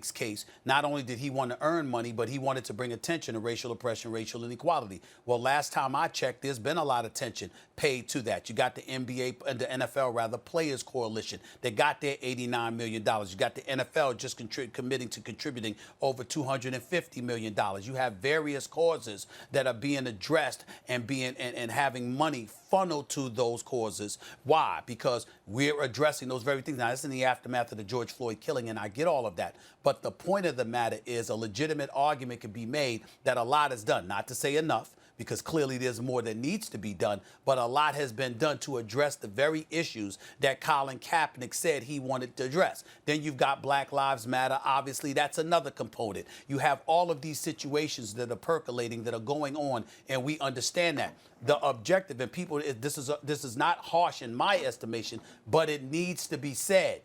case, not only did he want to earn money, but he wanted to bring attention to racial oppression, racial inequality. Well, last time I checked, there's been a lot of attention paid to that. You got the NBA, the NFL rather, Players Coalition. They got their $89 million. You got the NFL just committing to contributing over $250 million. You have various causes that are being addressed and having money funneled to those causes. Why? Because we're addressing those very things. Now, this is in the aftermath of the George Floyd killing, and I get all of that. But the point of the matter is a legitimate argument can be made that a lot is done. Not to say enough, because clearly there's more that needs to be done, but a lot has been done to address the very issues that Colin Kaepernick said he wanted to address. Then you've got Black Lives Matter. Obviously, that's another component. You have all of these situations that are percolating, that are going on, and we understand that. The objective, and people, this is not harsh in my estimation, but it needs to be said.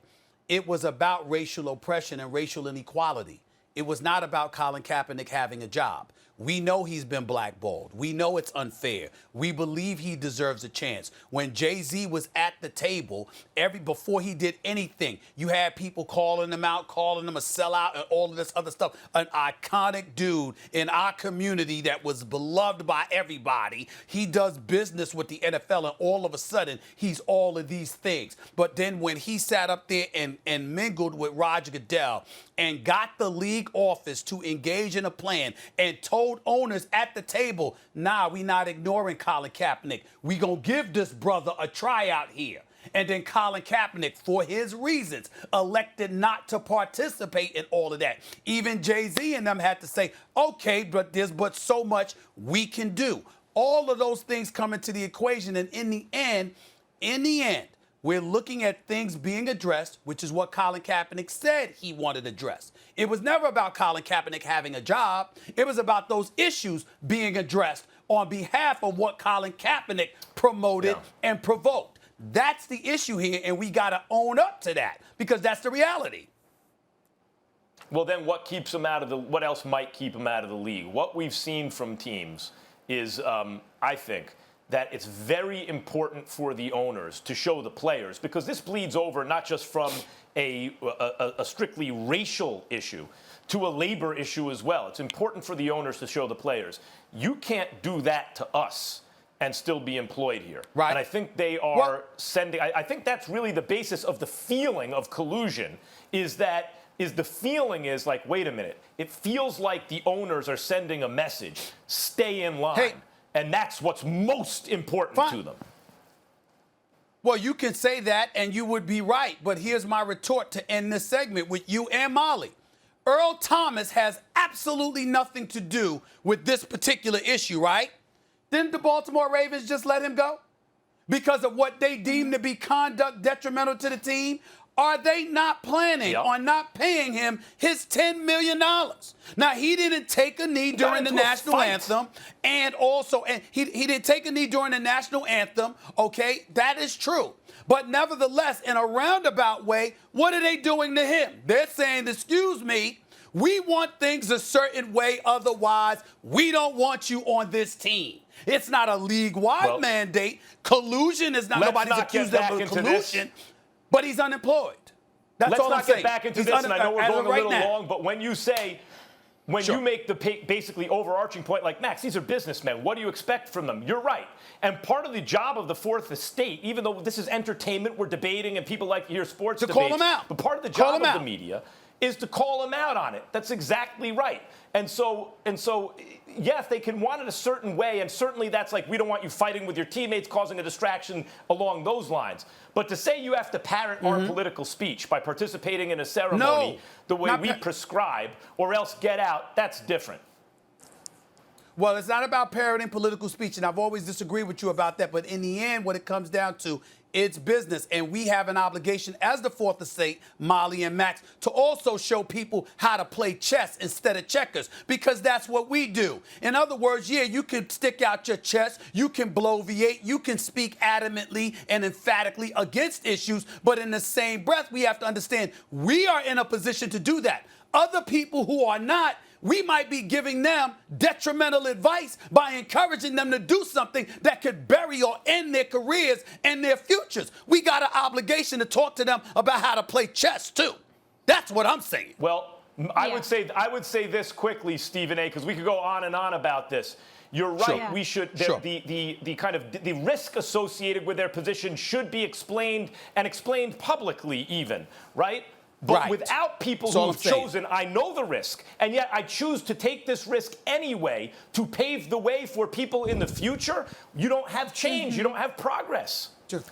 It was about racial oppression and racial inequality. It was not about Colin Kaepernick having a job. We know he's been blackballed. We know it's unfair. We believe he deserves a chance. When Jay-Z was at the table, before he did anything, you had people calling him out, calling him a sellout, and all of this other stuff. An iconic dude in our community that was beloved by everybody. He does business with the NFL, and all of a sudden, he's all of these things. But then when he sat up there and mingled with Roger Goodell and got the league office to engage in a plan and told owners at the table, nah, we not ignoring Colin Kaepernick. We gonna give this brother a tryout here. And then Colin Kaepernick, for his reasons, elected not to participate in all of that. Even Jay-Z and them had to say, okay, but there's but so much we can do. All of those things come into the equation, and in the end, we're looking at things being addressed, which is what Colin Kaepernick said he wanted addressed. It was never about Colin Kaepernick having a job. It was about those issues being addressed on behalf of what Colin Kaepernick promoted and provoked. That's the issue here, and we got to own up to that because that's the reality. Well, then what keeps him out of what else might keep him out of the league? What we've seen from teams is, I think, that it's very important for the owners to show the players, because this bleeds over not just from a strictly racial issue to a labor issue as well. It's important for the owners to show the players, you can't do that to us and still be employed here. Right. And I think they are sending, I think that's really the basis of the feeling of collusion, is the feeling is like, wait a minute, it feels like the owners are sending a message, stay in line. Hey. And that's what's most important to them. Well, you can say that, and you would be right. But here's my retort to end this segment with you and Molly. Earl Thomas has absolutely nothing to do with this particular issue, right? Didn't the Baltimore Ravens just let him go because of what they deem to be conduct detrimental to the team? Are they not planning on not paying him his $10 million? Now, he didn't take a knee during the national anthem. And he didn't take a knee during the national anthem. Okay, that is true. But nevertheless, in a roundabout way, what are they doing to him? They're saying, excuse me, we want things a certain way. Otherwise, we don't want you on this team. It's not a league-wide mandate. Collusion is not, nobody's accused of collusion. But he's unemployed. That's all I'm saying. Let's not get back into this, and I know we're going a little long, but when you say, you make the basically overarching point, like, Max, these are businessmen. What do you expect from them? You're right. And part of the job of the Fourth Estate, even though this is entertainment, we're debating, and people like to hear sports debates. To call them out. But part of the job of the media is to call them out on it. That's exactly right. And so, yes, they can want it a certain way, and certainly that's like, we don't want you fighting with your teammates, causing a distraction along those lines. But to say you have to parrot our political speech by participating in a ceremony the way we prescribe, or else get out, that's different. Well, it's not about parroting political speech, and I've always disagreed with you about that. But in the end, what it comes down to, it's business. And we have an obligation as the Fourth Estate, Molly and Max, to also show people how to play chess instead of checkers, because that's what we do. In other words, yeah, you can stick out your chest, you can bloviate, you can speak adamantly and emphatically against issues, but in the same breath, we have to understand we are in a position to do that. Other people who are not, we might be giving them detrimental advice by encouraging them to do something that could bury or end their careers and their futures. We got an obligation to talk to them about how to play chess, too. That's what I'm saying. Well, I would say this quickly, Stephen A., because we could go on and on about this. You're right. Sure. We should. Sure. The kind of the risk associated with their position should be explained and explained publicly, even right. But without people who have chosen, I know the risk, and yet I choose to take this risk anyway to pave the way for people in the future. You don't have change. You don't have progress. Sure.